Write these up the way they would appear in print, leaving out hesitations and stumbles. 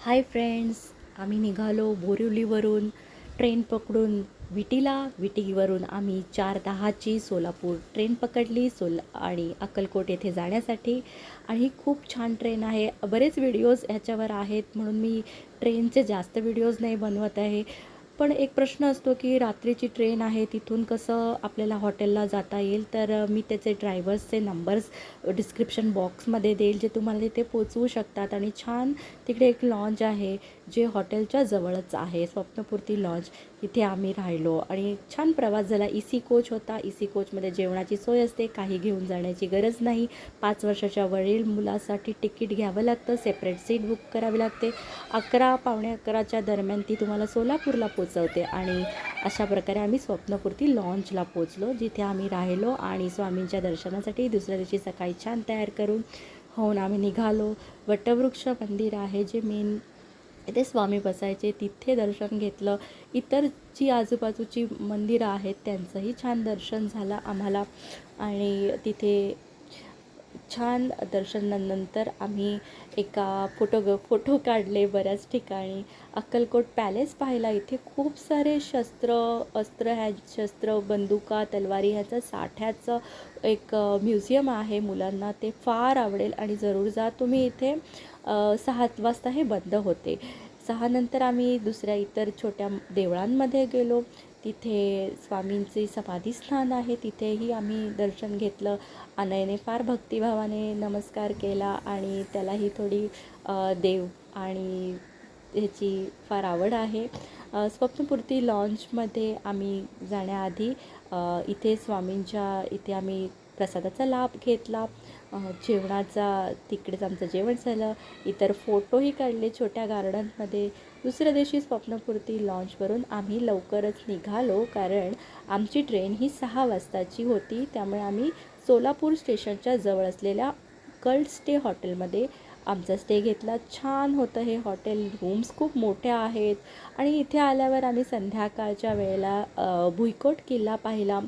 Hi friends, आम्ही निघालो बोरिवलीवरून train पकडून विटीला. विटीवरून आम्ही 4:10ची सोलापूर ट्रेन पकडली आणि अक्कलकोट येथे जाण्यासाठी. आणि ही खूप छान ट्रेन आहे. बरेच व्हिडिओज ह्याच्यावर आहेत म्हणून मी ट्रेनचे जास्त व्हिडिओज नाही बनवत आहे. पण एक प्रश्न असतो की रात्रीची ट्रेन आहे, तिथून कसं आपल्याला हॉटेलला जाता येईल. तर मी त्याचे ड्रायव्हर्सचे नंबर्स डिस्क्रिप्शन बॉक्समध्ये देईल, जे तुम्हाला तिथे पोचवू शकतात. आणि छान तिकडे एक लॉन्च आहे जे हॉटेलच्या जवळच आहे, स्वप्नपूर्ती लॉन्च. तिथे आम्ही राहिलो आणि छान प्रवास झाला. सी कोच होता. सी कोचमध्ये जेवणाची सोय असते, काही घेऊन जाण्याची गरज नाही. 5 वर्षाच्या वरील मुलासाठी तिकीट घ्यावं लागतं, सेपरेट सीट बुक करावी लागते. 11 पावणे 11च्या दरम्यान ती तुम्हाला सोलापूरला पोचवते. आणि अशा प्रकारे आम्ही स्वप्नपूर्ती लॉन्चला पोचलो, जिथे आम्ही राहिलो आणि स्वामींच्या दर्शनासाठी दुसऱ्या दिवशी सकाळी छान तयार करून होऊन आम्ही निघालो. वटवृक्ष मंदिर आहे जे मेन इथे स्वामी बसायचे, तिथे दर्शन घेतलं. इतर जी आजूबाजूची मंदिरं आहेत त्यांचंही छान दर्शन झालं आम्हाला. आणि तिथे छान दर्शनानंतर आम्ही फोटो काढले बऱ्याच ठिकाणी. अक्कलकोट पॅलेस पाहिला. इथे खूप सारे शस्त्र, बंदुका, तलवारी ह्याचं साठ्याचं एक म्युझियम आहे. मुलांना ते फार आवडेल आणि जरूर जा तुम्ही. इथे 6 वाजता हे बंद होते. 6 नंतर आम्ही दुसऱ्या इतर छोट्या देवळांमध्ये गेलो. तिथे स्वामींचे समाधीस्थान आहे, तिथेही आम्ही दर्शन घेतलं. अनयने फार भक्तिभावाने नमस्कार केला आणि त्यालाही थोडी देव आणि ह्याची फार आवड आहे. स्वप्नपूर्ती लॉन्चमध्ये आम्ही जाण्याआधी इथे स्वामींच्या इथे आम्ही प्रसादाचा लाभ घेतला. जेवणाचा तिकडेच आमचं जेवण झालं. इतर फोटोही काढले छोट्या गार्डनमध्ये. दुसऱ्या दिवशी स्वप्नपूर्ती लॉन्चवरून आम्ही लवकरच निघालो, कारण आमची ट्रेन ही 6 वाजताची होती. त्यामुळे आम्ही सोलापूर स्टेशनच्या जवळ असलेल्या कल्ट स्टे हॉटेलमध्ये आमचा स्टे घेतला. छान होतं हे हॉटेल. रूम्स खूप मोठ्या आहेत. आणि इथे आल्यावर आम्ही संध्याकाळच्या वेळेला भुईकोट किल्ला पाहिला.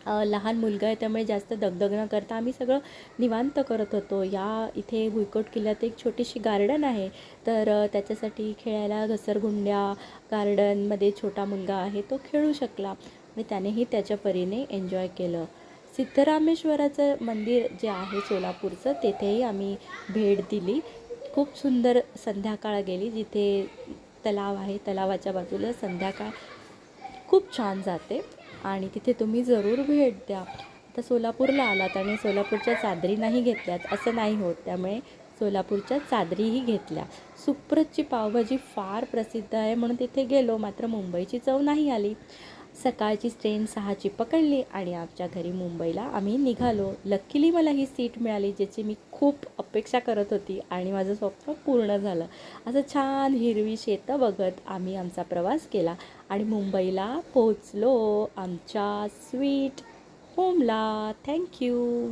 लहान मुलगा आहे त्यामुळे जास्त दगदग न करता आम्ही सगळं निवांत करत होतो. इथे भुईकोट किल्ल्यात एक छोटीशी गार्डन आहे, तर त्याच्यासाठी खेळायला घसरगुंड्या, गार्डनमध्ये छोटा मुलगा आहे तो खेळू शकला आणि त्यानेही त्याच्या परीने एन्जॉय केलं. सिद्धरामेश्वराचं मंदिर जे आहे सोलापूरचं, तेथेही आम्ही भेट दिली. खूप सुंदर संध्याकाळ गेली. जिथे तलाव आहे, तलावाच्या बाजूला संध्याकाळ खूप छान जाते आणि तिथे तुम्ही जरूर भेट द्या. आता सोलापूरला आलात आणि सोलापूरच्या चादरी नाही घेतल्यात असं नाही होत, त्यामुळे सोलापूरच्या चादरीही घेतल्या. सुप्रतची पावभाजी फार प्रसिद्ध आहे म्हणून तिथे गेलो, मात्र मुंबईची चव नाही आली. सकाळची ट्रेन 6ची पकडली आणि आमच्या घरी मुंबईला आम्ही निघालो. लकीली मला ही सीट मिळाली, ज्याची मी खूप अपेक्षा करत होती आणि माझं स्वप्न पूर्ण झालं. असं छान हिरवी शेतं बघत आम्ही आमचा प्रवास केला आणि मुंबईला पोहोचलो आमच्या स्वीट होमला. थँक्यू.